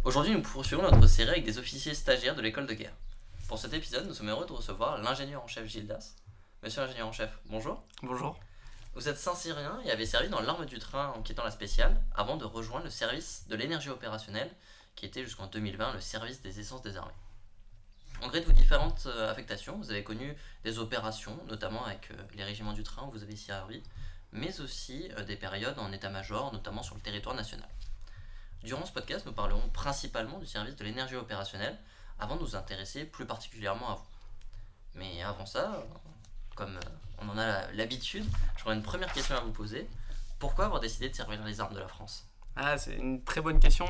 Aujourd'hui, nous poursuivons notre série avec des officiers stagiaires de l'école de guerre. Pour cet épisode, nous sommes heureux de recevoir l'ingénieur en chef Gildas. Monsieur l'ingénieur en chef, bonjour. Bonjour. Vous êtes Saint-Cyrien et avez servi dans l'arme du train en quittant la spéciale avant de rejoindre le service de l'énergie opérationnelle qui était jusqu'en 2020 le service des essences des armées. En gré de vos différentes affectations, vous avez connu des opérations, notamment avec les régiments du train où vous avez servi, mais aussi des périodes en état-major, notamment sur le territoire national. Durant ce podcast, nous parlerons principalement du service de l'énergie opérationnelle avant de nous intéresser plus particulièrement à vous. Mais avant ça, comme on en a l'habitude, j'aurais une première question à vous poser. Pourquoi avoir décidé de servir les armes de la France ? C'est une très bonne question.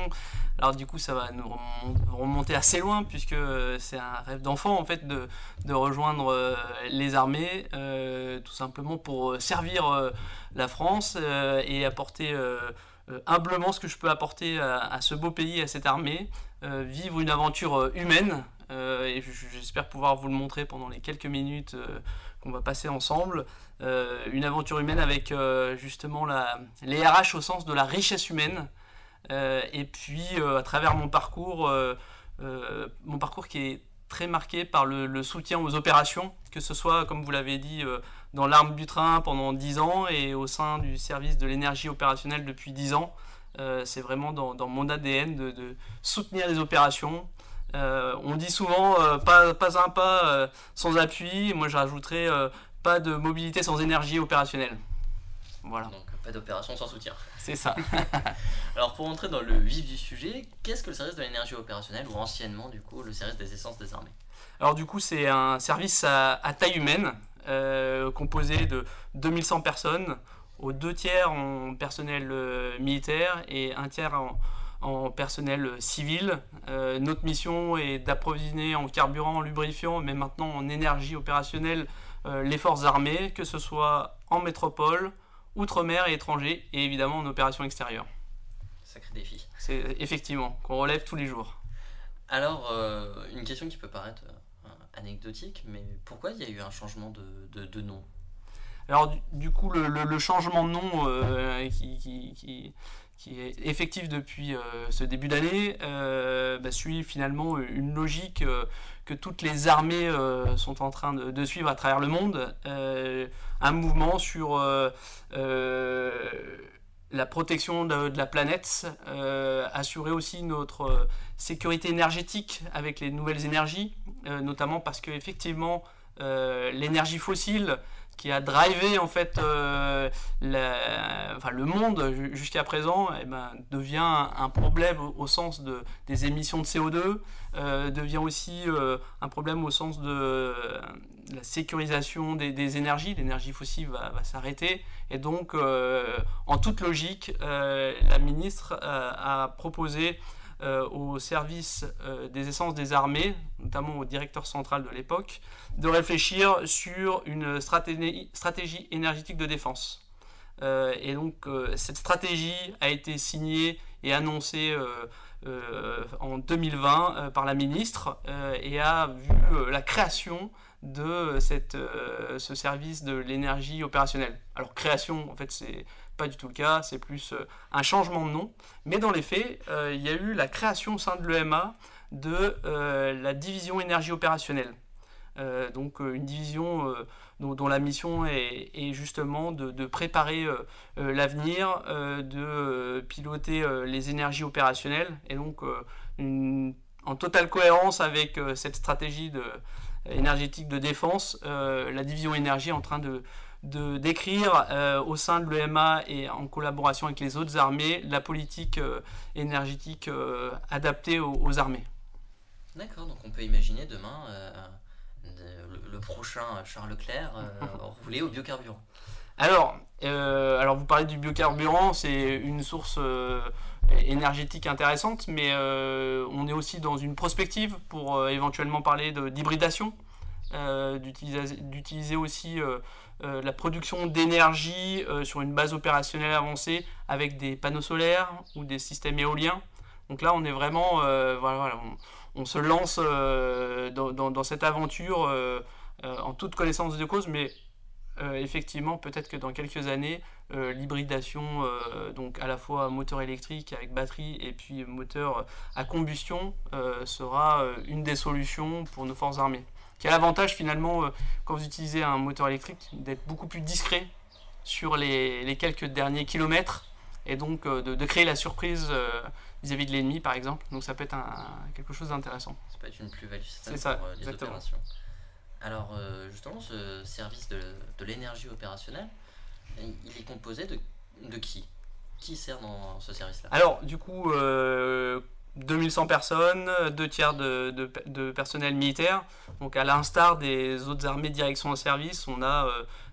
Alors du coup, ça va nous remonter assez loin puisque c'est un rêve d'enfant en fait de rejoindre les armées, tout simplement pour servir la France et apporter humblement ce que je peux apporter à ce beau pays, à cette armée, vivre une aventure humaine. Et j'espère pouvoir vous le montrer pendant les quelques minutes qu'on va passer ensemble. Une aventure humaine avec justement les RH au sens de la richesse humaine. Et puis à travers mon parcours qui est très marqué par le soutien aux opérations, que ce soit, comme vous l'avez dit, dans l'arme du train pendant 10 ans et au sein du service de l'énergie opérationnelle depuis 10 ans. C'est vraiment dans mon ADN de soutenir les opérations. On dit souvent pas un pas sans appui. Moi je rajouterais pas de mobilité sans énergie opérationnelle. Voilà. Donc pas d'opération sans soutien. C'est ça. Alors pour entrer dans le vif du sujet, qu'est-ce que le service de l'énergie opérationnelle, ou anciennement du coup le service des essences des armées ? Alors du coup c'est un service à taille humaine, composé de 2100 personnes, aux 2 tiers en personnel militaire et 1 tiers en personnel civil. Notre mission est d'approvisionner en carburant, en lubrifiant, mais maintenant en énergie opérationnelle, les forces armées, que ce soit en métropole, outre-mer et étranger, et évidemment en opération extérieure. Sacré défi. C'est effectivement qu'on relève tous les jours. Alors, une question qui peut paraître anecdotique, mais pourquoi il y a eu un changement de nom ? Alors du coup le changement de nom qui est effectif depuis ce début d'année suit finalement une logique que toutes les armées sont en train de suivre à travers le monde, un mouvement sur la protection de la planète, assurer aussi notre sécurité énergétique avec les nouvelles énergies, notamment parce que effectivement l'énergie fossile qui a drivé en fait le monde jusqu'à présent, devient un problème au sens des émissions de CO2, devient aussi un problème au sens de la sécurisation des énergies. L'énergie fossile va s'arrêter et donc en toute logique la ministre a proposé au service des essences des armées, notamment au directeur central de l'époque, de réfléchir sur une stratégie énergétique de défense. Et donc cette stratégie a été signée et annoncée en 2020 par la ministre et a vu la création de ce service de l'énergie opérationnelle. Alors création, en fait, c'est pas du tout le cas, c'est plus un changement de nom. Mais dans les faits, il y a eu la création au sein de l'EMA de la division énergie opérationnelle. Donc une division dont la mission est justement de préparer l'avenir, de piloter les énergies opérationnelles, et donc en totale cohérence avec cette stratégie énergétique de défense, la division énergie est en train d'écrire au sein de l'EMA et en collaboration avec les autres armées la politique énergétique adaptée aux armées. D'accord, donc on peut imaginer demain le prochain Charles Leclerc rouler au biocarburant. Alors vous parlez du biocarburant, c'est une source énergétique intéressante, mais on est aussi dans une prospective pour éventuellement parler d'hybridation, d'utiliser aussi la production d'énergie sur une base opérationnelle avancée avec des panneaux solaires ou des systèmes éoliens. Donc là, on est vraiment, on se lance dans cette aventure en toute connaissance de cause, mais effectivement, peut-être que dans quelques années, l'hybridation, donc à la fois moteur électrique avec batterie et puis moteur à combustion, sera une des solutions pour nos forces armées. Qui a l'avantage finalement, quand vous utilisez un moteur électrique, d'être beaucoup plus discret sur les quelques derniers kilomètres et donc de créer la surprise vis-à-vis de l'ennemi par exemple. Donc ça peut être quelque chose d'intéressant. Ça peut être une plus-value certaine ça, pour les exactement. opérations. Alors justement, ce service de l'énergie opérationnelle, il est composé de qui? Qui sert dans ce service-là? Alors du coup, 2100 personnes, 2 tiers de personnel militaire. Donc à l'instar des autres armées de direction de service, on a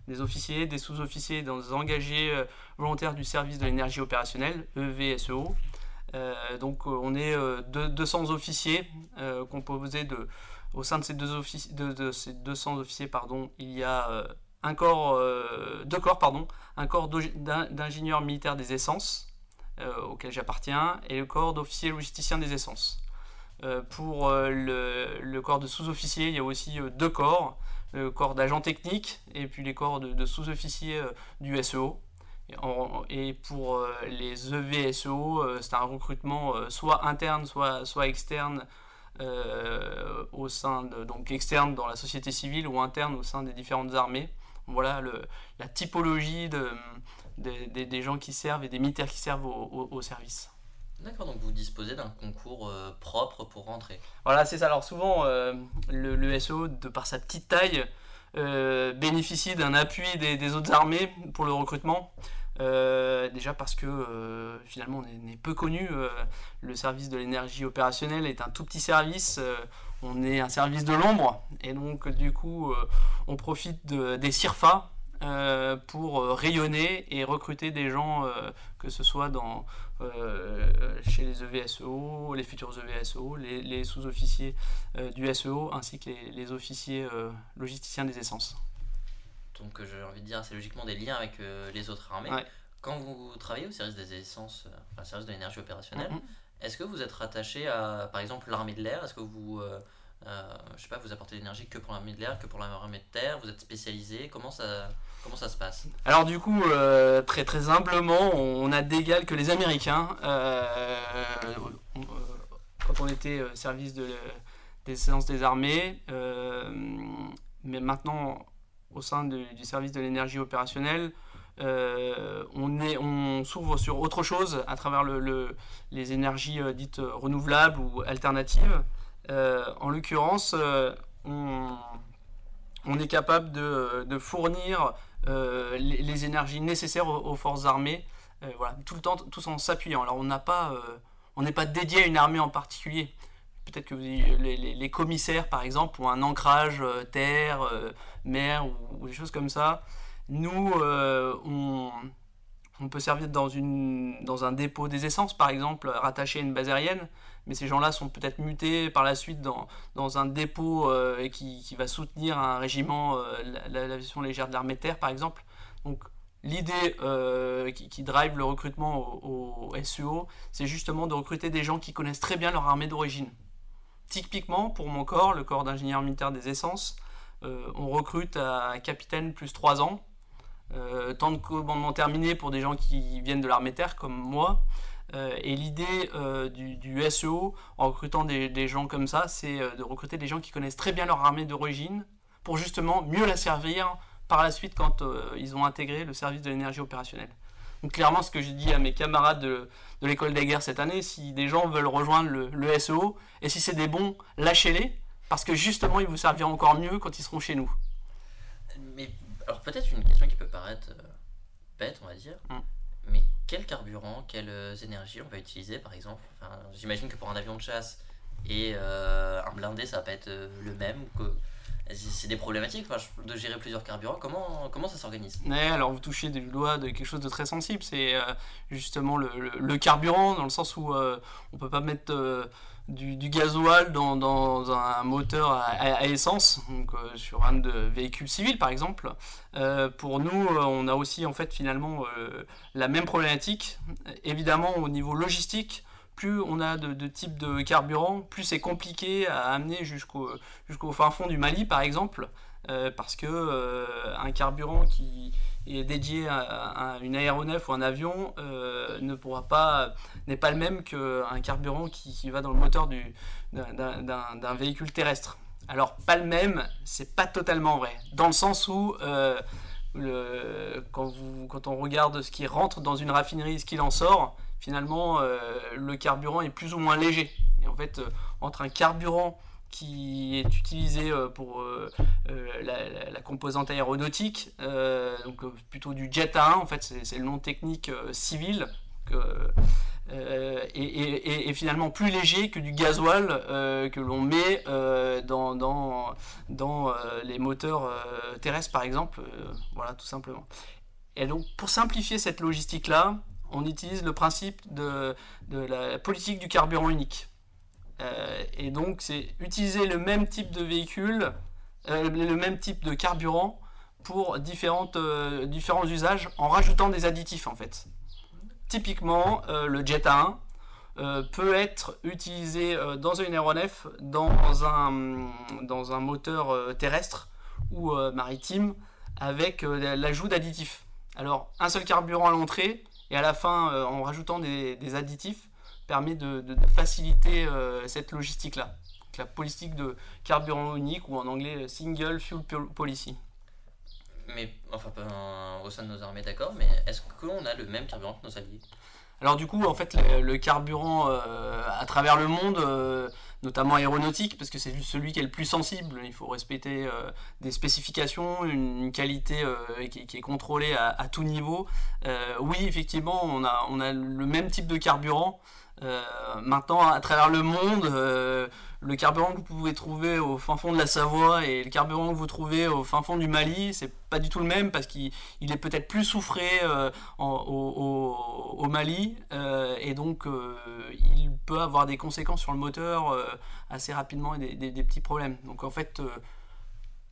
des officiers, des sous-officiers, des engagés volontaires du service de l'énergie opérationnelle, EVSEO. Donc on est 200 officiers composés au sein de ces 200 officiers, il y a un corps d'ingénieurs militaires des essences, auquel j'appartiens, et le corps d'officiers logisticiens des essences. Pour le corps de sous-officiers, il y a aussi 2 corps, le corps d'agents techniques et puis les corps de sous-officiers du SEO. Et pour les EVSEO, c'est un recrutement soit interne, soit externe, au sein donc externe dans la société civile ou interne au sein des différentes armées. Voilà la typologie des gens qui servent et des militaires qui servent au service. D'accord, donc vous disposez d'un concours propre pour rentrer. Voilà, c'est ça. Alors souvent, le SEO, de par sa petite taille, bénéficie d'un appui des autres armées pour le recrutement. Déjà parce que finalement on est peu connu. Le service de l'énergie opérationnelle est un tout petit service. On est un service de l'ombre. Et donc du coup, on profite des CIRFA pour rayonner et recruter des gens, que ce soit chez les EVSEO, les futurs EVSEO, les sous-officiers du SEO, ainsi que les officiers logisticiens des essences. Donc j'ai envie de dire, c'est logiquement des liens avec les autres armées. Ouais. Quand vous travaillez au service des essences, enfin service de l'énergie opérationnelle, est-ce que vous êtes rattaché à, par exemple, l'armée de l'air? Est-ce que vous, je sais pas, vous apportez l'énergie que pour l'armée de l'air, que pour l'armée de terre? Vous êtes spécialisé? Comment ça se passe? Alors du coup, très très humblement, on a d'égal que les Américains. Quand on était service des essences des armées, mais maintenant au sein du service de l'énergie opérationnelle, on s'ouvre sur autre chose à travers les énergies dites renouvelables ou alternatives. En l'occurrence, on est capable de fournir les énergies nécessaires aux forces armées, voilà, tout le temps, tous en s'appuyant. Alors on n'est pas dédié à une armée en particulier. Peut-être que les commissaires, par exemple, ont un ancrage terre, mer ou des choses comme ça. Nous, on peut servir dans un dépôt des essences, par exemple, rattaché à une base aérienne, mais ces gens-là sont peut-être mutés par la suite dans un dépôt qui va soutenir un régiment, l'aviation légère de l'armée de terre, par exemple. Donc, l'idée qui drive le recrutement au SEO, c'est justement de recruter des gens qui connaissent très bien leur armée d'origine. Typiquement, pour mon corps, le corps d'ingénieur militaire des essences, on recrute à capitaine plus 3 ans, temps de commandement terminé pour des gens qui viennent de l'armée de terre comme moi. Et l'idée du SEO, en recrutant des gens comme ça, c'est de recruter des gens qui connaissent très bien leur armée d'origine pour justement mieux la servir par la suite quand ils ont intégré le service de l'énergie opérationnelle. Donc clairement, ce que j'ai dit à mes camarades de l'école des guerres cette année, si des gens veulent rejoindre le SEO, et si c'est des bons, lâchez-les, parce que justement, ils vous serviront encore mieux quand ils seront chez nous. Mais alors peut-être une question qui peut paraître bête, on va dire, mais quel carburant, quelles énergies on va utiliser par exemple? Enfin, j'imagine que pour un avion de chasse et un blindé, ça va pas être le même, c'est des problématiques de gérer plusieurs carburants. Comment ça s'organise? Ouais, alors vous touchez du doigt de quelque chose de très sensible, c'est justement le carburant, dans le sens où on peut pas mettre du gasoil dans un moteur à essence, donc sur un de véhicules civils par exemple. Pour nous, on a aussi en fait finalement la même problématique. Évidemment, au niveau logistique, plus on a de types de carburant, plus c'est compliqué à amener jusqu'au fin fond du Mali par exemple. parce que un carburant qui est dédié à une aéronef ou un avion n'est pas le même qu'un carburant qui va dans le moteur d'un véhicule terrestre. Alors pas le même, c'est pas totalement vrai, dans le sens où quand on regarde ce qui rentre dans une raffinerie et ce qu'il en sort, finalement le carburant est plus ou moins léger. Et en fait, entre un carburant qui est utilisé pour la composante aéronautique, donc plutôt du Jet A1, en fait c'est le nom technique civil, et finalement plus léger que du gasoil que l'on met dans les moteurs terrestres par exemple, voilà tout simplement. Et donc pour simplifier cette logistique là, on utilise le principe de la politique du carburant unique. Et donc c'est utiliser le même type de véhicule, le même type de carburant pour différents usages en rajoutant des additifs en fait. Typiquement, le Jet A1 peut être utilisé dans une aéronef, dans un moteur terrestre ou maritime, avec l'ajout d'additifs. Alors, un seul carburant à l'entrée, et à la fin, en rajoutant des additifs, permet de faciliter cette logistique-là. Donc, la politique de carburant unique, ou en anglais Single Fuel Policy. Mais, enfin, au sein de nos armées, d'accord, mais est-ce qu'on a le même carburant que nos alliés? Alors du coup, en fait, le carburant à travers le monde, notamment aéronautique, parce que c'est celui qui est le plus sensible, il faut respecter des spécifications, une qualité qui est contrôlée à tout niveau. Oui, effectivement, on a le même type de carburant. Maintenant, à travers le monde, le carburant que vous pouvez trouver au fin fond de la Savoie et le carburant que vous trouvez au fin fond du Mali, c'est pas du tout le même parce qu'il est peut-être plus soufré au Mali, et donc il peut avoir des conséquences sur le moteur assez rapidement et des petits problèmes. Donc en fait,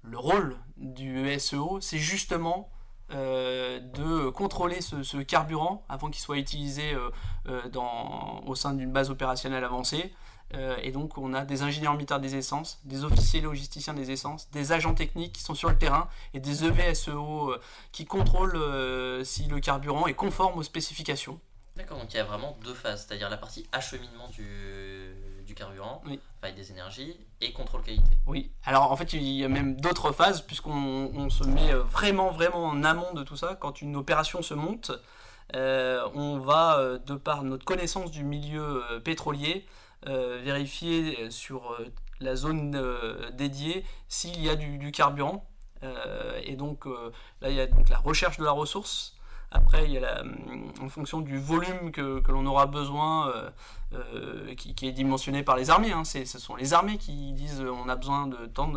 le rôle du SEO, c'est justement de contrôler ce carburant avant qu'il soit utilisé au sein d'une base opérationnelle avancée. Et donc on a des ingénieurs militaires des essences, des officiers logisticiens des essences, des agents techniques qui sont sur le terrain et des EVSEO qui contrôlent si le carburant est conforme aux spécifications. D'accord, donc il y a vraiment deux phases, c'est-à-dire la partie acheminement du carburant, oui, avec des énergies, et contrôle qualité. Oui, alors en fait il y a même d'autres phases puisqu'on se met vraiment en amont de tout ça. Quand une opération se monte, on va, de par notre connaissance du milieu pétrolier, vérifier sur la zone dédiée s'il y a du carburant. Et donc là il y a donc la recherche de la ressource. Après, il y a en fonction du volume que l'on aura besoin, qui est dimensionné par les armées. Hein. Ce sont les armées qui disent on a besoin de tant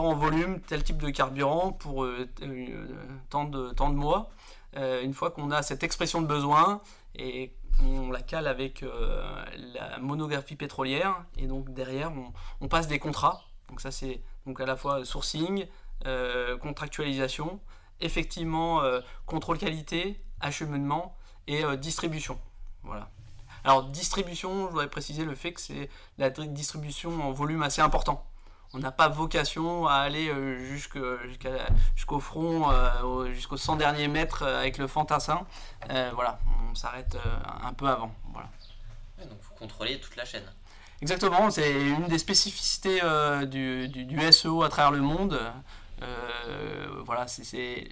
en volume, tel type de carburant pour tant de mois. Une fois qu'on a cette expression de besoin, et on la cale avec la monographie pétrolière, et donc derrière on passe des contrats. Donc ça c'est donc à la fois sourcing, contractualisation, effectivement contrôle qualité, acheminement et distribution. Voilà. Alors distribution, je voudrais préciser le fait que c'est la distribution en volume assez important. On n'a pas vocation à aller jusqu'au front, jusqu'aux 100 derniers mètres avec le fantassin. Voilà, on s'arrête un peu avant. Voilà. Ouais, donc vous contrôlez toute la chaîne. Exactement, c'est une des spécificités du SEO à travers le monde. Voilà, c'est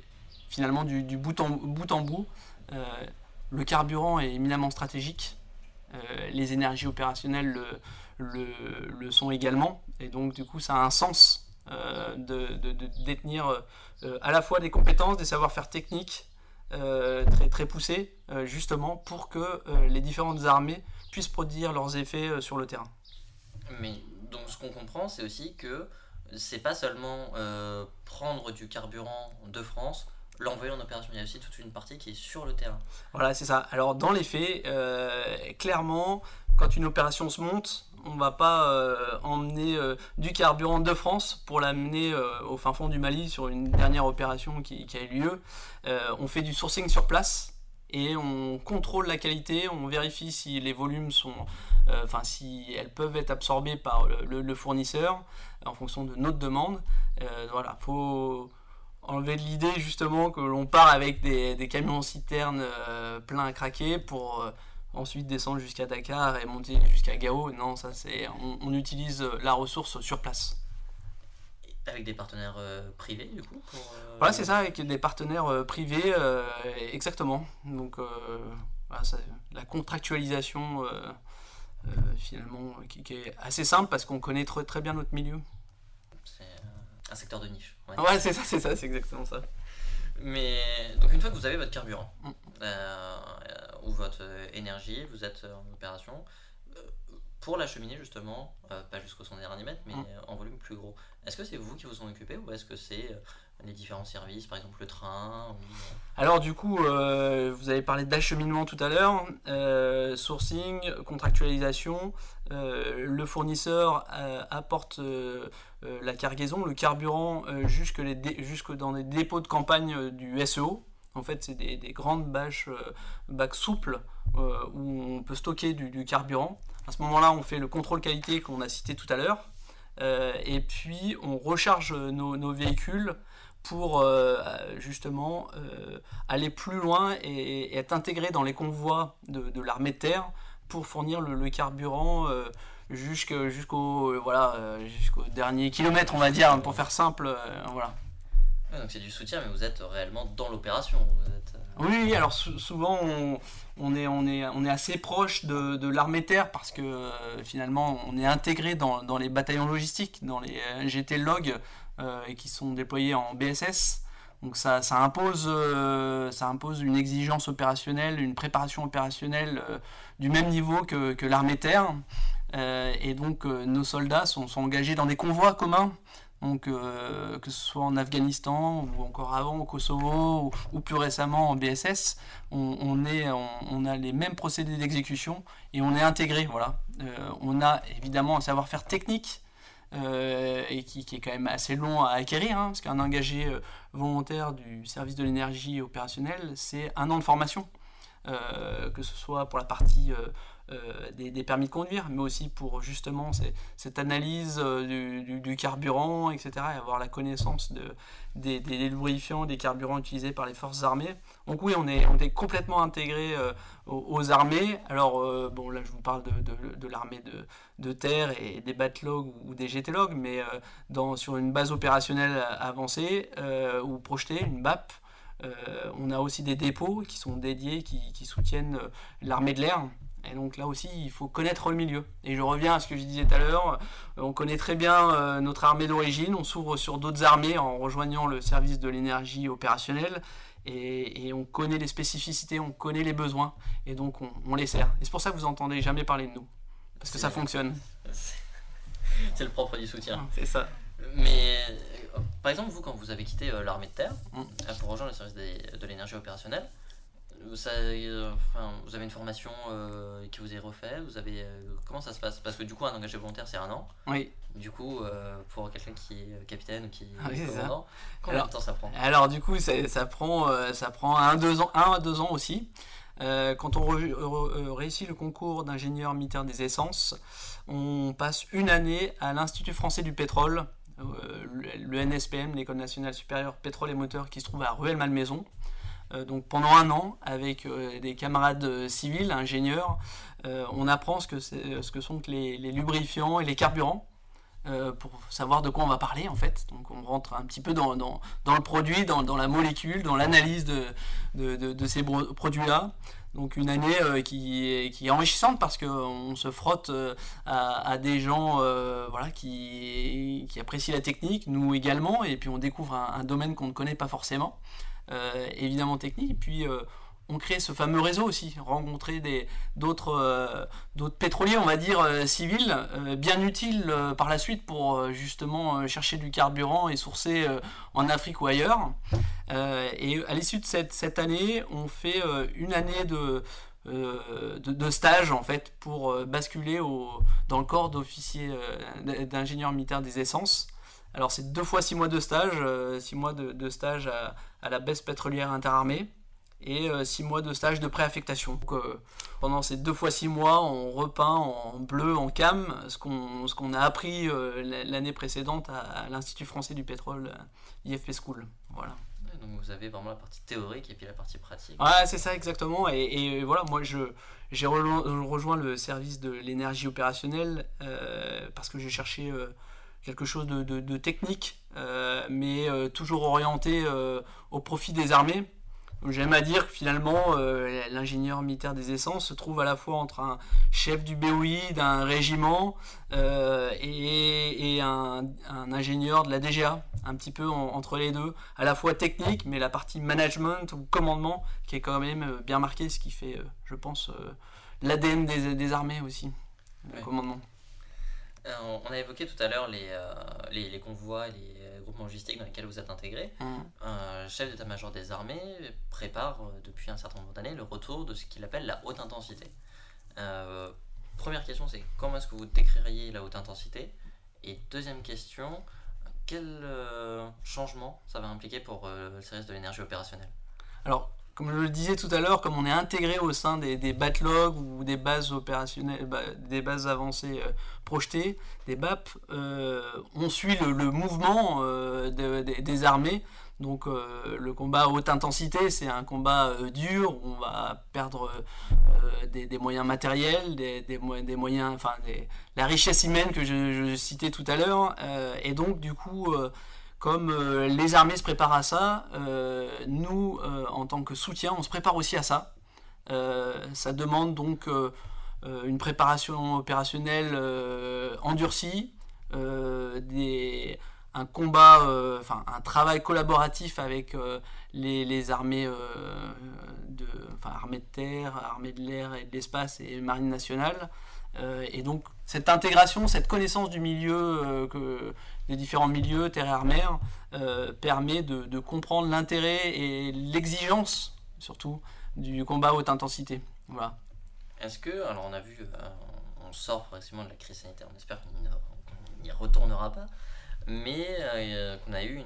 finalement du bout en bout. Le carburant est éminemment stratégique. Les énergies opérationnelles le sont également. Et donc, du coup, ça a un sens de détenir à la fois des compétences, des savoir-faire techniques très poussés, justement pour que les différentes armées puissent produire leurs effets sur le terrain. Mais donc, ce qu'on comprend, c'est aussi que c'est pas seulement prendre du carburant de France, l'envoyer en opération, il y a aussi toute une partie qui est sur le terrain. Voilà, c'est ça. Alors dans les faits, clairement, quand une opération se monte, on ne va pas emmener du carburant de France pour l'amener au fin fond du Mali sur une dernière opération qui a eu lieu. On fait du sourcing sur place, et on contrôle la qualité, on vérifie si les volumes sont, si elles peuvent être absorbées par le fournisseur en fonction de notre demande. Voilà, faut enlever de l'idée justement que l'on part avec des camions citernes pleins à craquer pour ensuite descendre jusqu'à Dakar et monter jusqu'à Gao. Non, ça on utilise la ressource sur place. Avec des partenaires privés du coup Voilà, c'est ça, avec des partenaires privés, exactement. Donc voilà, la contractualisation finalement qui est assez simple parce qu'on connaît très bien notre milieu. C'est un secteur de niche. Ouais, c'est ça, c'est exactement ça. Mais donc une fois que vous avez votre carburant ou votre énergie, vous êtes en opération, pour l'acheminer justement, pas jusqu'au 100 derniers mètres, mais en volume plus gros. Est-ce que c'est vous qui vous en occupez ou est-ce que c'est les différents services, par exemple le train Alors du coup, vous avez parlé d'acheminement tout à l'heure, sourcing, contractualisation, le fournisseur apporte la cargaison, le carburant jusque dans les dépôts de campagne du SEO. En fait, c'est des grandes bacs souples où on peut stocker du carburant. À ce moment-là, on fait le contrôle qualité qu'on a cité tout à l'heure. Et puis, on recharge nos véhicules pour justement aller plus loin et être intégré dans les convois de l'armée de terre pour fournir le carburant jusqu'au dernier kilomètre, on va dire, pour faire simple. Voilà. Ouais, donc c'est du soutien, mais vous êtes réellement dans l'opération. Oui, alors souvent on est assez proche de l'armée de terre parce que finalement on est intégré dans les bataillons logistiques, dans les GT Log et qui sont déployés en BSS. Donc ça impose une exigence opérationnelle, une préparation opérationnelle du même niveau que l'armée de terre. Et donc nos soldats sont engagés dans des convois communs. Donc, que ce soit en Afghanistan ou encore avant au Kosovo ou plus récemment en BSS, on a les mêmes procédés d'exécution et on est intégré. Voilà. On a évidemment un savoir-faire technique et qui est quand même assez long à acquérir, parce qu'un engagé volontaire du service de l'énergie opérationnelle, c'est 1 an de formation, que ce soit pour la partie des permis de conduire, mais aussi pour justement cette analyse du carburant, etc., et avoir la connaissance des lubrifiants, des carburants utilisés par les forces armées. Donc oui, on est complètement intégré aux armées. Alors là je vous parle de l'armée de terre et des BATLOG ou des GTLOG, mais sur une base opérationnelle avancée ou projetée, une BAP, on a aussi des dépôts qui sont dédiés, qui soutiennent l'armée de l'air. Et donc là aussi, il faut connaître le milieu. Et je reviens à ce que je disais tout à l'heure, on connaît très bien notre armée d'origine, on s'ouvre sur d'autres armées en rejoignant le service de l'énergie opérationnelle, et on connaît les spécificités, on connaît les besoins, et donc on les sert. Et c'est pour ça que vous n'entendez jamais parler de nous, parce que ça fonctionne. C'est le propre du soutien. C'est ça. Mais par exemple, vous, quand vous avez quitté l'armée de terre pour rejoindre le service de l'énergie opérationnelle, vous avez une formation qui vous est refaite, comment ça se passe? Parce que du coup, un engagé volontaire, c'est 1 an. Oui. Du coup, pour quelqu'un qui est capitaine ou qui est commandant, combien de temps ça prend? Alors du coup, ça prend 1 à 2 ans aussi. Quand on réussit le concours d'ingénieur militaire des essences, on passe 1 année à l'Institut français du pétrole, le NSPM, l'École nationale supérieure pétrole et moteurs, qui se trouve à Rueil-Malmaison. Donc pendant 1 an, avec des camarades civils, ingénieurs, on apprend ce que sont les lubrifiants et les carburants, pour savoir de quoi on va parler en fait. Donc on rentre un petit peu dans le produit, dans la molécule, dans l'analyse de ces produits-là. Donc une année qui est enrichissante parce qu'on se frotte à des gens qui apprécient la technique, nous également, et puis on découvre un domaine qu'on ne connaît pas forcément. Évidemment technique, et puis on crée ce fameux réseau aussi, rencontrer d'autres pétroliers, on va dire, civils, bien utiles par la suite pour justement chercher du carburant et sourcer en Afrique ou ailleurs. Et à l'issue de cette année, on fait 1 année de stage en fait pour basculer dans le corps d'officier d'ingénieur militaire des essences. Alors c'est 2 fois 6 mois de stage, 6 mois de stage à la base pétrolière interarmée, et 6 mois de stage de préaffectation. Donc, pendant ces 2 fois 6 mois, on repeint en bleu, en cam, ce qu'on a appris l'année précédente à l'Institut français du pétrole, IFP School. Voilà. Donc vous avez vraiment la partie théorique et puis la partie pratique. Ouais, c'est ça exactement. Et voilà, moi j'ai rejoint le service de l'énergie opérationnelle parce que j'ai cherché quelque chose de technique, mais toujours orienté au profit des armées. J'aime à dire que finalement, l'ingénieur militaire des essences se trouve à la fois entre un chef du BOI, d'un régiment, et un ingénieur de la DGA, un petit peu entre les deux, à la fois technique, mais la partie management ou commandement qui est quand même bien marquée, ce qui fait, je pense, l'ADN des armées aussi, le commandement. On a évoqué tout à l'heure les convois et les groupements logistiques dans lesquels vous êtes intégrés. Un chef d'état-major des armées prépare depuis un certain nombre d'années le retour de ce qu'il appelle la haute intensité. Première question, c'est comment est-ce que vous décririez la haute intensité? Et deuxième question, quel changement ça va impliquer pour le service de l'énergie opérationnelle? Alors, comme je le disais tout à l'heure, comme on est intégré au sein des battlogs ou des bases opérationnelles, des bases avancées projetées, des BAP, on suit le mouvement des armées. Donc le combat à haute intensité, c'est un combat dur, où on va perdre des moyens matériels, des moyens, enfin la richesse humaine que je citais tout à l'heure. Et donc du coup... comme les armées se préparent à ça, nous, en tant que soutien, on se prépare aussi à ça. Ça demande donc une préparation opérationnelle endurcie, un combat, un travail collaboratif avec les armées, armées de terre, armées de l'air et de l'espace et marine nationale. Et donc cette intégration, cette connaissance du milieu, des différents milieux, terre et mer, permet de comprendre l'intérêt et l'exigence, surtout, du combat à haute intensité. Voilà. Est-ce que, alors on a vu, on sort progressivement de la crise sanitaire, on espère qu'on n'y retournera pas, mais qu'on a eu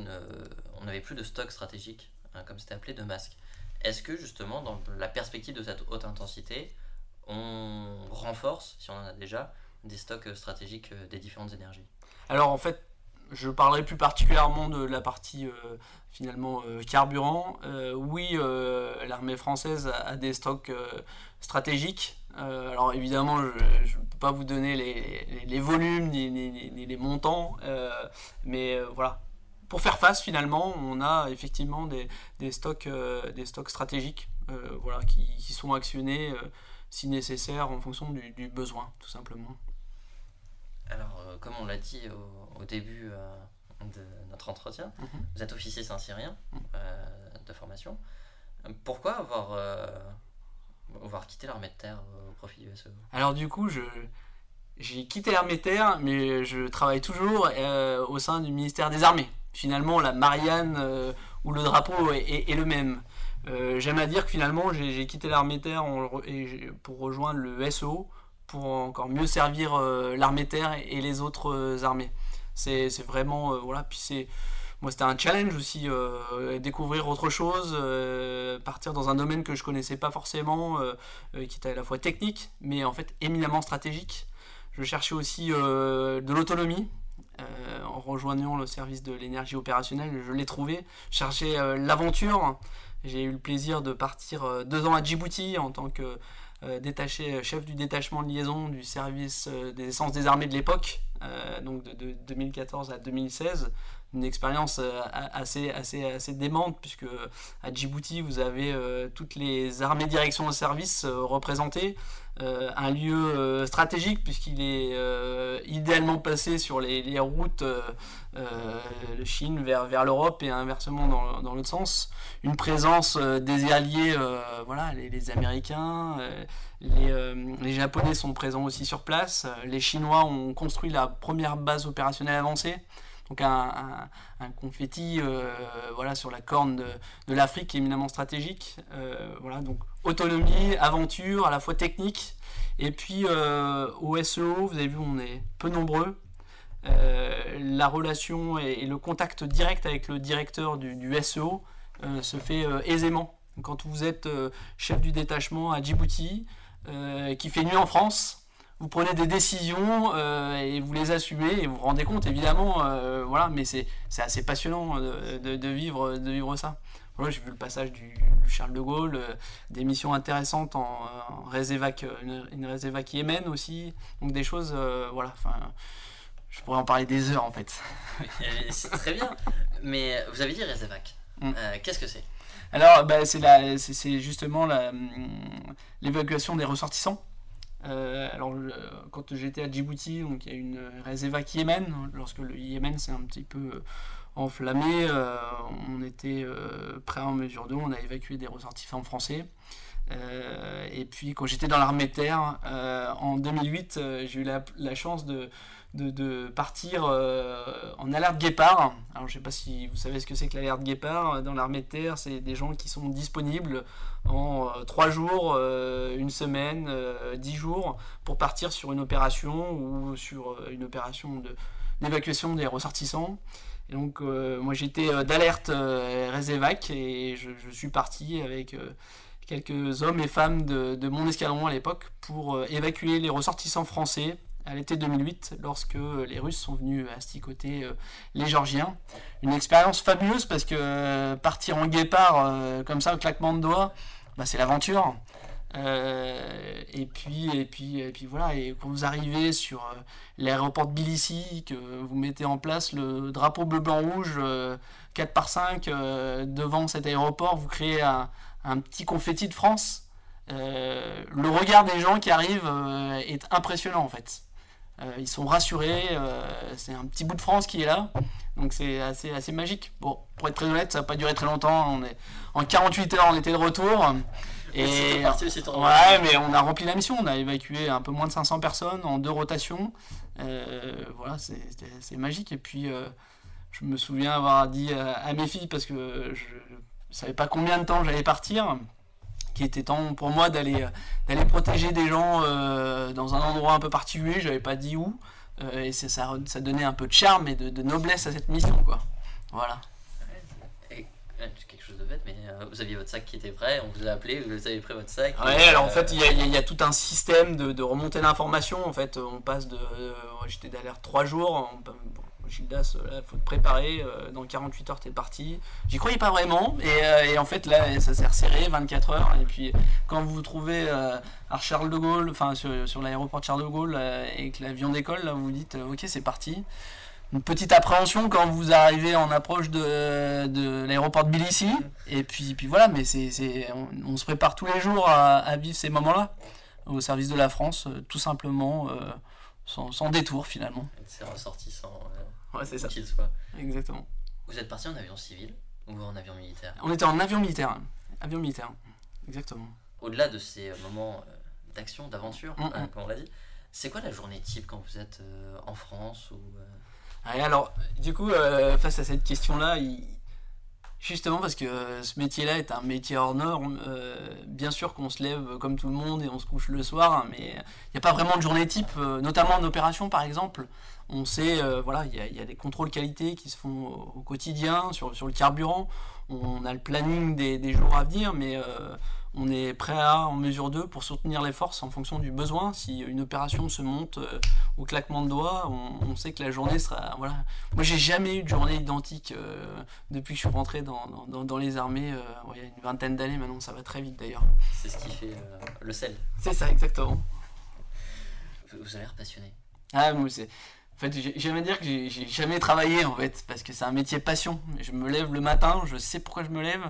on n'avait plus de stock stratégique, comme c'était appelé, de masques. Est-ce que justement, dans la perspective de cette haute intensité, on renforce, si on en a déjà, des stocks stratégiques des différentes énergies? Alors en fait, je parlerai plus particulièrement de la partie finalement carburant. Oui, l'armée française a des stocks stratégiques. Alors évidemment, je ne peux pas vous donner les volumes ni les montants, mais voilà. Pour faire face, finalement, on a effectivement des stocks stratégiques voilà, qui sont actionnés si nécessaire en fonction du besoin, tout simplement. Alors, comme on l'a dit au début de notre entretien, vous êtes officier Saint-Cyrien de formation. Pourquoi avoir quitté l'armée de terre au profit du SEO? Alors du coup, j'ai quitté l'armée de terre, mais je travaille toujours au sein du ministère des Armées. Finalement, la Marianne ou le drapeau est le même. J'aime à dire que finalement, j'ai quitté l'armée de terre pour rejoindre le SEO, pour encore mieux servir l'armée de terre et les autres armées. C'est vraiment, voilà, puis moi c'était un challenge aussi, découvrir autre chose, partir dans un domaine que je connaissais pas forcément, qui était à la fois technique, mais en fait éminemment stratégique. Je cherchais aussi de l'autonomie. En rejoignant le service de l'énergie opérationnelle, je l'ai trouvé. Je cherchais l'aventure. J'ai eu le plaisir de partir 2 ans à Djibouti en tant que détaché, chef du détachement de liaison du service des essences des armées de l'époque, donc de 2014 à 2016. Une expérience assez démente, puisque à Djibouti, vous avez toutes les armées direction au service représentées. Un lieu stratégique, puisqu'il est idéalement placé sur les routes de Chine vers l'Europe et inversement dans l'autre sens. Une présence des alliés, voilà, les Américains, les Japonais sont présents aussi sur place. Les Chinois ont construit la première base opérationnelle avancée. Donc un confetti voilà, sur la corne de l'Afrique qui est éminemment stratégique. Voilà, donc autonomie, aventure, à la fois technique. Et puis au SEO, vous avez vu, on est peu nombreux. La relation et le contact direct avec le directeur du SEO se fait aisément. Quand vous êtes chef du détachement à Djibouti, qui fait nuit en France, vous prenez des décisions et vous les assumez et vous vous rendez compte évidemment, voilà, mais c'est assez passionnant de vivre ça. Voilà, j'ai vu le passage du Charles de Gaulle, des missions intéressantes en Résévac, une Résévac Yémen aussi, donc des choses, voilà, enfin, je pourrais en parler des heures en fait. C'est très bien, mais vous avez dit Résévac. Qu'est-ce que c'est? Alors, c'est justement l'évacuation des ressortissants. Alors, quand j'étais à Djibouti, donc il y a une Résévac Yémen, lorsque le Yémen s'est un petit peu enflammé, on était prêt en mesure d'eau, on a évacué des ressortissants français. Et puis quand j'étais dans l'armée de terre, en 2008, j'ai eu la chance de partir en alerte guépard. Alors je ne sais pas si vous savez ce que c'est que l'alerte guépard. Dans l'armée de terre, c'est des gens qui sont disponibles en 3 jours, une semaine, 10 jours pour partir sur une opération ou sur une opération d'évacuation des ressortissants. Et donc moi j'étais d'alerte Résévac et je suis parti avec quelques hommes et femmes de mon escadron à l'époque pour évacuer les ressortissants français à l'été 2008 lorsque les Russes sont venus asticoter les Géorgiens. Une expérience fabuleuse parce que partir en guépard comme ça au claquement de doigts, bah, c'est l'aventure. Et puis voilà, et quand vous arrivez sur l'aéroport de Tbilissi, que vous mettez en place le drapeau bleu-blanc-rouge 4x5 devant cet aéroport, vous créez un petit confetti de France. Le regard des gens qui arrivent est impressionnant en fait. Ils sont rassurés, c'est un petit bout de France qui est là, donc c'est assez magique. Bon, pour être très honnête, ça n'a pas duré très longtemps, en 48 heures on était de retour. Et ouais, mais on a rempli la mission, on a évacué un peu moins de 500 personnes en 2 rotations. Voilà, c'est magique. Et puis je me souviens avoir dit à mes filles, parce que je savais pas combien de temps j'allais partir, qu'il était temps pour moi d'aller protéger des gens dans un endroit un peu particulier, j'avais pas dit où. Et ça donnait un peu de charme et de noblesse à cette mission, quoi. Voilà. Quelque chose de bête, mais vous aviez votre sac qui était prêt, on vous a appelé, vous avez pris votre sac. Ouais, alors en fait, il y a tout un système de remontée d'informations. En fait, on passe j'étais d'alerte 3 jours. Gildas, il faut te préparer, dans 48 heures t'es parti. J'y croyais pas vraiment, et en fait là ça s'est resserré 24 heures. Et puis quand vous vous trouvez à Charles de Gaulle, enfin sur l'aéroport de Charles de Gaulle, et que l'avion décolle, là vous vous dites ok, c'est parti. Une petite appréhension quand vous arrivez en approche de l'aéroport de Tbilissi, et puis voilà, mais on se prépare tous les jours à vivre ces moments-là au service de la France, tout simplement, sans détour finalement. C'est ressortissant, ouais, c'est ça. Qu'il soit. Exactement. Vous êtes parti en avion civil ou en avion militaire? On était en avion militaire. Avion militaire, exactement. Au-delà de ces moments d'action, d'aventure, comme on l'a dit, c'est quoi la journée type quand vous êtes en France ou Alors, du coup, face à cette question-là, justement parce que ce métier-là est un métier hors norme, bien sûr qu'on se lève comme tout le monde et on se couche le soir, hein, mais il n'y a pas vraiment de journée type, notamment en opération par exemple. On sait, voilà, il y a des contrôles qualité qui se font au quotidien sur le carburant. On a le planning des jours à venir, mais on est prêt en mesure d'eux pour soutenir les forces en fonction du besoin. Si une opération se monte au claquement de doigts, on sait que la journée sera... Voilà. Moi, j'ai jamais eu de journée identique depuis que je suis rentré dans les armées. Il y a une vingtaine d'années maintenant, ça va très vite d'ailleurs. C'est ce qui fait le sel. C'est ça, exactement. Vous avez l'air passionné. Ah, moi, c'est... En fait, j'aime dire que j'ai jamais travaillé en fait, parce que c'est un métier passion. Je me lève le matin, je sais pourquoi je me lève.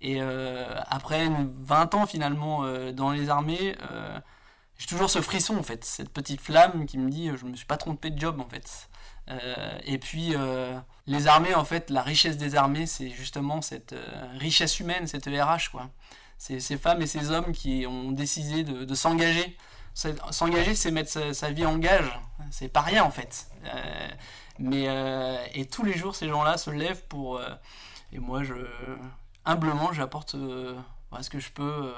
Et après 20 ans finalement dans les armées, j'ai toujours ce frisson en fait, cette petite flamme qui me dit je me suis pas trompé de job en fait. Et puis les armées en fait, la richesse des armées, c'est justement cette richesse humaine, cette RH quoi. C'est ces femmes et ces hommes qui ont décidé de s'engager. S'engager, c'est mettre sa vie en gage. C'est pas rien en fait. Et tous les jours, ces gens-là se lèvent pour... et moi, humblement, j'apporte ce que je peux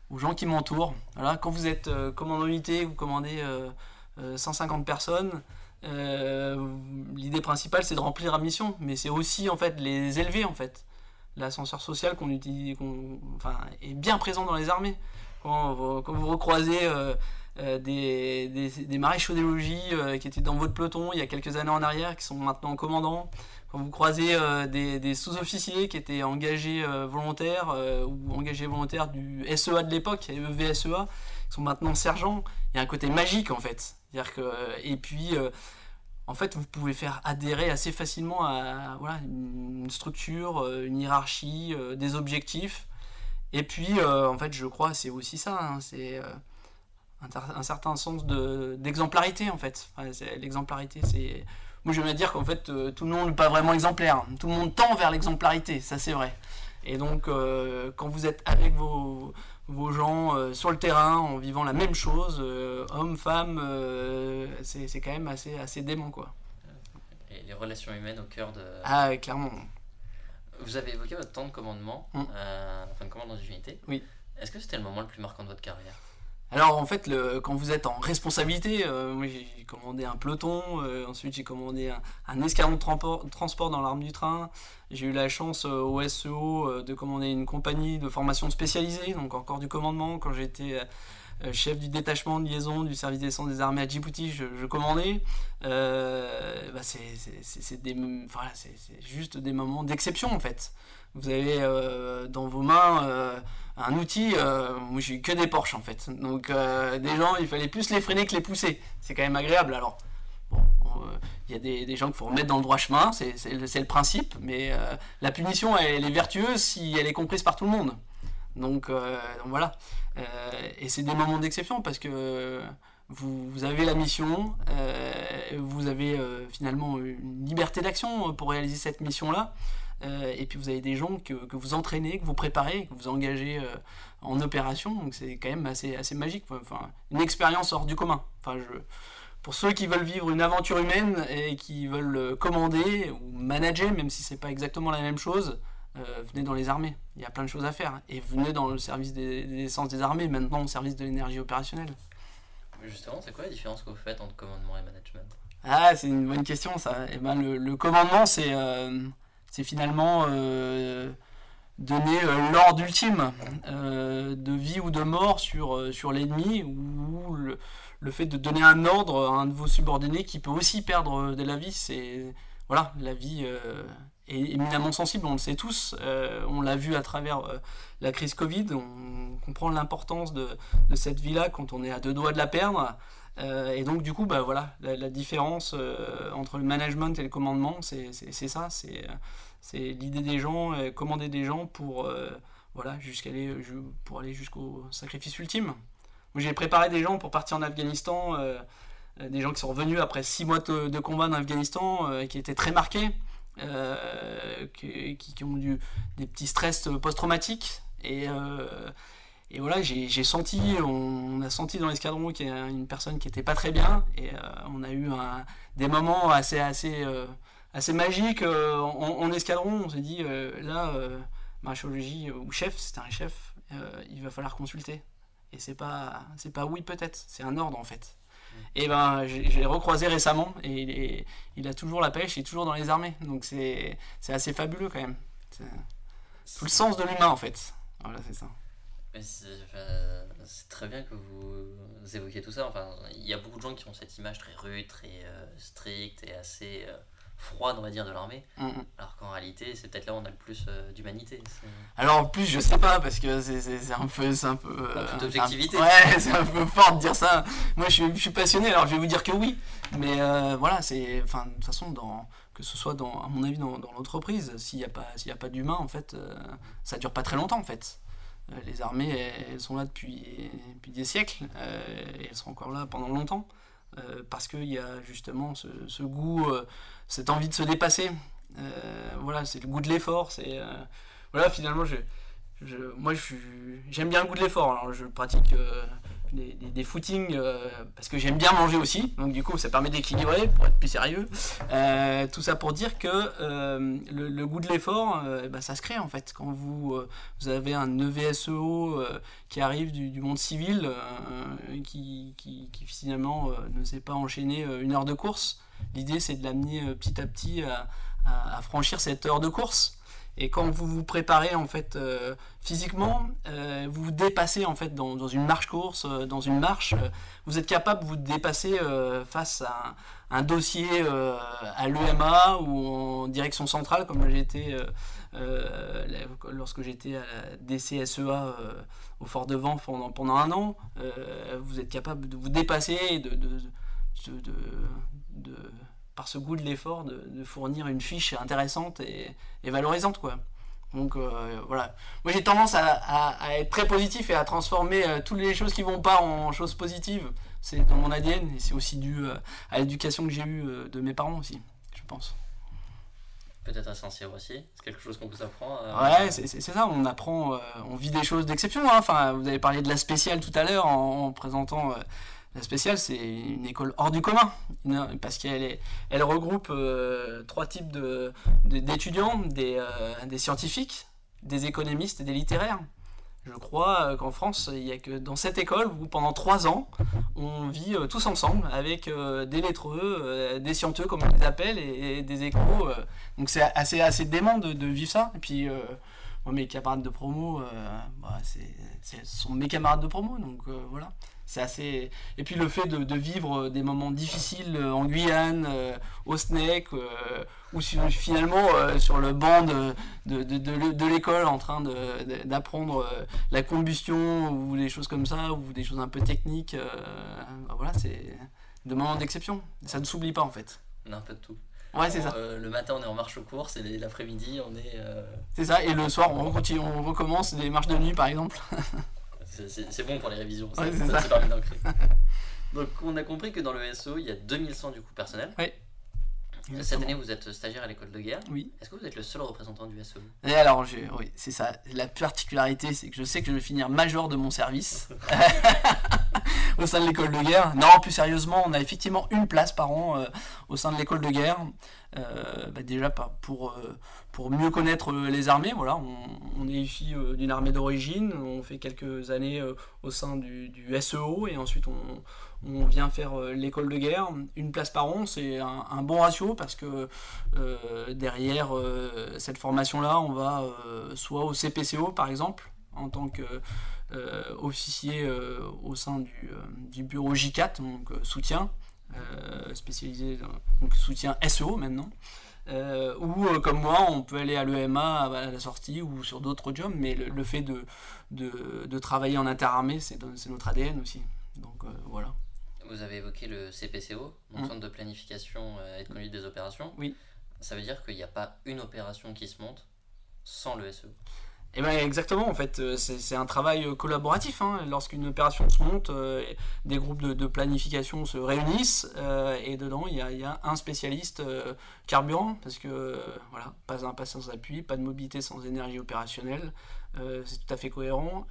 aux gens qui m'entourent. Voilà, quand vous êtes commandant unité, vous commandez 150 personnes, l'idée principale, c'est de remplir la mission. Mais c'est aussi, en fait, les élever, en fait. l'ascenseur social qu'on utilise, enfin, est bien présent dans les armées. Quand vous recroisez des maréchaux des logis qui étaient dans votre peloton il y a quelques années en arrière, qui sont maintenant commandants, quand vous croisez des sous-officiers qui étaient engagés volontaires ou engagés volontaires du SEA de l'époque, EVSEA, qui sont maintenant sergents, il y a un côté magique en fait. C'est-à-dire que, et puis, en fait, vous pouvez faire adhérer assez facilement à voilà, une structure, une hiérarchie, des objectifs. Et puis, en fait, je crois, c'est aussi ça, hein, c'est un certain sens d'exemplarité, en fait. Enfin, l'exemplarité, c'est... Moi, je vais dire qu'en fait, tout le monde n'est pas vraiment exemplaire. Tout le monde tend vers l'exemplarité, ça c'est vrai. Et donc, quand vous êtes avec vos gens sur le terrain, en vivant la même chose, hommes, femmes, c'est quand même assez dément, quoi. Et les relations humaines au cœur de... Ah, clairement. Vous avez évoqué votre temps de commandement, enfin de commandement d'unité. Oui. Est-ce que c'était le moment le plus marquant de votre carrière? Alors en fait, quand vous êtes en responsabilité, moi j'ai commandé un peloton, ensuite j'ai commandé un escadron de transport dans l'arme du train, j'ai eu la chance au SEO de commander une compagnie de formation spécialisée, donc encore du commandement. Quand j'étais chef du détachement de liaison du service d'essence des armées à Djibouti, je commandais. C'est juste des moments d'exception en fait. Vous avez dans vos mains un outil, moi j'ai eu que des Porsche en fait. Donc des gens, il fallait plus les freiner que les pousser. C'est quand même agréable. Alors, bon, il y a des gens qu'il faut remettre dans le droit chemin, c'est le principe, mais la punition elle est vertueuse si elle est comprise par tout le monde. Donc voilà. Et c'est des moments d'exception parce que vous avez la mission, vous avez finalement une liberté d'action pour réaliser cette mission-là. Et puis vous avez des gens que vous entraînez, que vous préparez, que vous engagez en opération, donc c'est quand même assez magique, enfin, une expérience hors du commun. Enfin, pour ceux qui veulent vivre une aventure humaine et qui veulent commander ou manager, même si c'est pas exactement la même chose, venez dans les armées, il y a plein de choses à faire, et venez dans le service des essences des armées, maintenant au service de l'énergie opérationnelle. Justement, c'est quoi la différence que vous faites entre commandement et management? Ah, c'est une bonne question ça. Et ben, le commandement, c'est finalement donner l'ordre ultime de vie ou de mort sur l'ennemi, ou le fait de donner un ordre à un de vos subordonnés qui peut aussi perdre de la vie. C'est, voilà, la vie est éminemment sensible, on le sait tous, on l'a vu à travers la crise Covid, on comprend l'importance de cette vie-là quand on est à deux doigts de la perdre. Et donc du coup, bah, voilà, la différence entre le management et le commandement, c'est ça, c'est l'idée des gens, commander des gens pour voilà, pour aller jusqu'au sacrifice ultime. Moi, j'ai préparé des gens pour partir en Afghanistan, des gens qui sont revenus après 6 mois de combat en Afghanistan, qui étaient très marqués, qui ont eu des petits stress post-traumatiques, et voilà, on a senti dans l'escadron qu'il y a une personne qui était pas très bien, et on a eu des moments assez magiques en escadron. On s'est dit là, maréchal ou chef, c'était un chef, il va falloir consulter. Et c'est pas oui peut-être, c'est un ordre en fait. Et ben j'ai recroisé récemment, et il a toujours la pêche, il est toujours dans les armées, donc c'est assez fabuleux quand même. C'est tout le sens de l'humain en fait. Voilà, c'est ça. C'est très bien que vous évoquiez tout ça. Enfin, il y a beaucoup de gens qui ont cette image très rude, très stricte et assez froide, on va dire, de l'armée. Alors qu'en réalité, c'est peut-être là où on a le plus d'humanité. Alors en plus, je sais pas, parce que c'est un peu toute objectivité. Ouais, c'est un peu fort de dire ça. Moi, je suis passionné, alors je vais vous dire que oui. Mais voilà, c'est, enfin, de toute façon, que ce soit à mon avis dans l'entreprise, s'il y a pas d'humain, en fait, ça dure pas très longtemps, en fait. Les armées, elles sont là depuis des siècles, et elles seront encore là pendant longtemps, parce qu'il y a justement ce goût, cette envie de se dépasser. Voilà, c'est le goût de l'effort. Voilà, finalement, moi, j'aime bien le goût de l'effort. Alors, je pratique des footings parce que j'aime bien manger aussi. Donc, du coup, ça permet d'équilibrer pour être plus sérieux. Tout ça pour dire que le goût de l'effort, ça se crée en fait. Quand vous avez un EVSEO qui arrive du monde civil, qui finalement ne sait pas enchaîner une heure de course, l'idée c'est de l'amener petit à petit à franchir cette heure de course. Et quand vous vous préparez en fait physiquement, vous vous dépassez en fait dans une marche course, dans une marche, vous êtes capable de vous dépasser face à un dossier à l'EMA ou en direction centrale, comme j'ai été lorsque j'étais à la DCSEA au Fort-de-Vent pendant un an. Vous êtes capable de vous dépasser et par ce goût de l'effort, de fournir une fiche intéressante et valorisante, quoi. Donc voilà. Moi j'ai tendance à être très positif et à transformer toutes les choses qui vont pas en choses positives. C'est dans mon ADN et c'est aussi dû à l'éducation que j'ai eue de mes parents aussi, je pense. Peut-être à Saint-Cyr aussi, c'est quelque chose qu'on vous apprend Ouais, c'est ça, on apprend, on vit des choses d'exception, hein. Enfin, vous avez parlé de la spéciale tout à l'heure en présentant... La spéciale, c'est une école hors du commun, parce qu'elle regroupe 3 types d'étudiants, des scientifiques, des économistes et des littéraires. Je crois qu'en France, il n'y a que dans cette école où pendant 3 ans, on vit tous ensemble avec des lettreux, des scienteux comme on les appelle, et des échos. Donc c'est assez dément de vivre ça. Et puis moi, mes camarades de promo, ce sont mes camarades de promo, donc voilà. C'est assez... Et puis le fait de vivre des moments difficiles en Guyane, au SNEC, ou finalement sur le banc de l'école en train d'apprendre la combustion ou des choses comme ça, ou des choses un peu techniques. Voilà, c'est des moments d'exception. Ça ne s'oublie pas en fait. On a un peu de tout. Ouais, c'est ça. Le matin, on est en marche aux courses et l'après-midi, on est... C'est ça, et le soir, on recommence des marches de nuit par exemple. C'est bon pour les révisions, ouais, ça permet d'ancrer. Donc on a compris que dans le SEO, il y a 2100 du coup personnel. Oui. Cette année, vous êtes stagiaire à l'école de guerre. Oui. Est-ce que vous êtes le seul représentant du SEO? Et alors, oui, c'est ça. La particularité, c'est que je sais que je vais finir major de mon service au sein de l'école de guerre. Non, plus sérieusement, on a effectivement une place par an au sein de l'école de guerre. Déjà pour mieux connaître les armées. Voilà, on est issu d'une armée d'origine. On fait quelques années au sein du SEO et ensuite on vient faire l'école de guerre. Une place par an, c'est un bon ratio parce que derrière cette formation-là, on va soit au CPCO par exemple, en tant qu'officier au sein du bureau J4, donc soutien, spécialisé, donc soutien SEO maintenant. Ou comme moi, on peut aller à l'EMA à la sortie ou sur d'autres jobs, mais le fait de travailler en interarmée, c'est notre ADN aussi. Donc voilà. Vous avez évoqué le CPCO, donc Centre de planification et de conduite des opérations. Oui. Ça veut dire qu'il n'y a pas une opération qui se monte sans le SEO. Eh ben exactement, en fait, c'est un travail collaboratif. Hein. Lorsqu'une opération se monte, des groupes de planification se réunissent et dedans il y a un spécialiste carburant parce que voilà, pas un pas sans appui, pas de mobilité sans énergie opérationnelle, c'est tout à fait cohérent.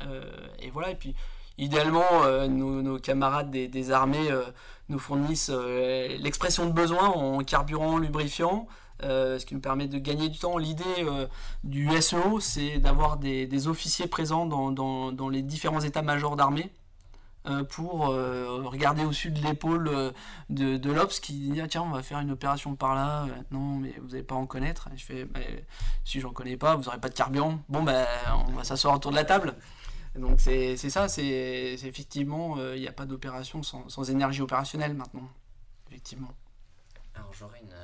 Et voilà, et puis idéalement, nos camarades des armées nous fournissent l'expression de besoin en carburant lubrifiant. Ce qui nous permet de gagner du temps. L'idée du SEO, c'est d'avoir des officiers présents dans les différents états-majors d'armée pour regarder au-dessus de l'épaule de l'Obs qui dit ah, tiens, on va faire une opération par là. Non, mais vous n'allez pas en connaître. Et je fais si j'en connais pas, vous n'aurez pas de carburant. Bon, on va s'asseoir autour de la table. Donc c'est ça, c'est effectivement, il n'y a pas d'opération sans énergie opérationnelle maintenant. Effectivement. Alors j'aurais une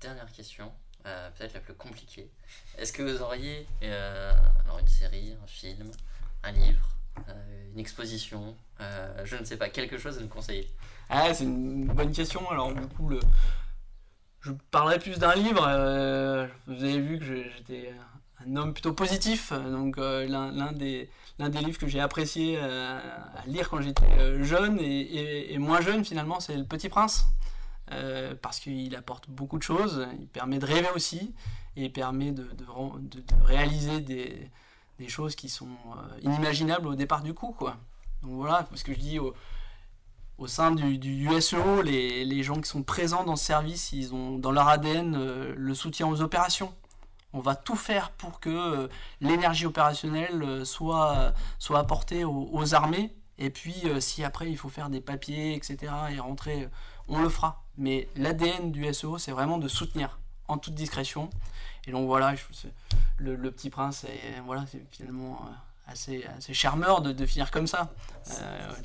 dernière question, peut-être la plus compliquée. Est-ce que vous auriez alors une série, un film, un livre, une exposition, je ne sais pas, quelque chose à nous conseiller? Ah, c'est une bonne question. Alors du coup, je parlerai plus d'un livre. Vous avez vu que j'étais un homme plutôt positif, donc l'un des livres que j'ai apprécié à lire quand j'étais jeune et moins jeune finalement, c'est Le Petit Prince. Parce qu'il apporte beaucoup de choses, il permet de rêver aussi, et il permet de réaliser des choses qui sont inimaginables au départ du coup, quoi. Donc voilà, ce que je dis au sein du SEO, les gens qui sont présents dans ce service, ils ont dans leur ADN le soutien aux opérations. On va tout faire pour que l'énergie opérationnelle soit apportée aux armées, et puis si après il faut faire des papiers, etc., et rentrer, on le fera. Mais l'ADN du SEO, c'est vraiment de soutenir. en toute discrétion. Et donc voilà, le Petit Prince, c'est finalement assez charmeur de finir comme ça,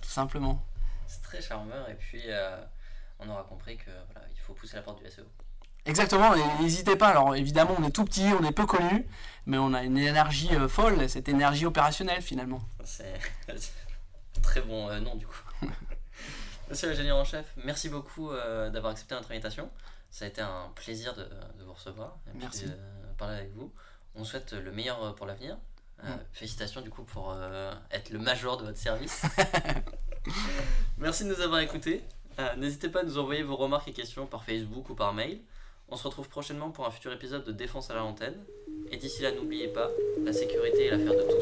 tout simplement. C'est très charmeur, et puis on aura compris que voilà, il faut pousser la porte du SEO. Exactement, et n'hésitez pas. Alors évidemment, on est tout petit, on est peu connu, mais on a une énergie folle, cette énergie opérationnelle finalement. C'est un très bon nom du coup. Monsieur l'ingénieur en chef, merci beaucoup d'avoir accepté notre invitation. Ça a été un plaisir de vous recevoir et merci. Puis de parler avec vous. On souhaite le meilleur pour l'avenir. Félicitations du coup pour être le major de votre service. Merci de nous avoir écoutés. N'hésitez pas à nous envoyer vos remarques et questions par Facebook ou par mail. On se retrouve prochainement pour un futur épisode de Défense à la antenne. Et d'ici là, n'oubliez pas, la sécurité est l'affaire de tous.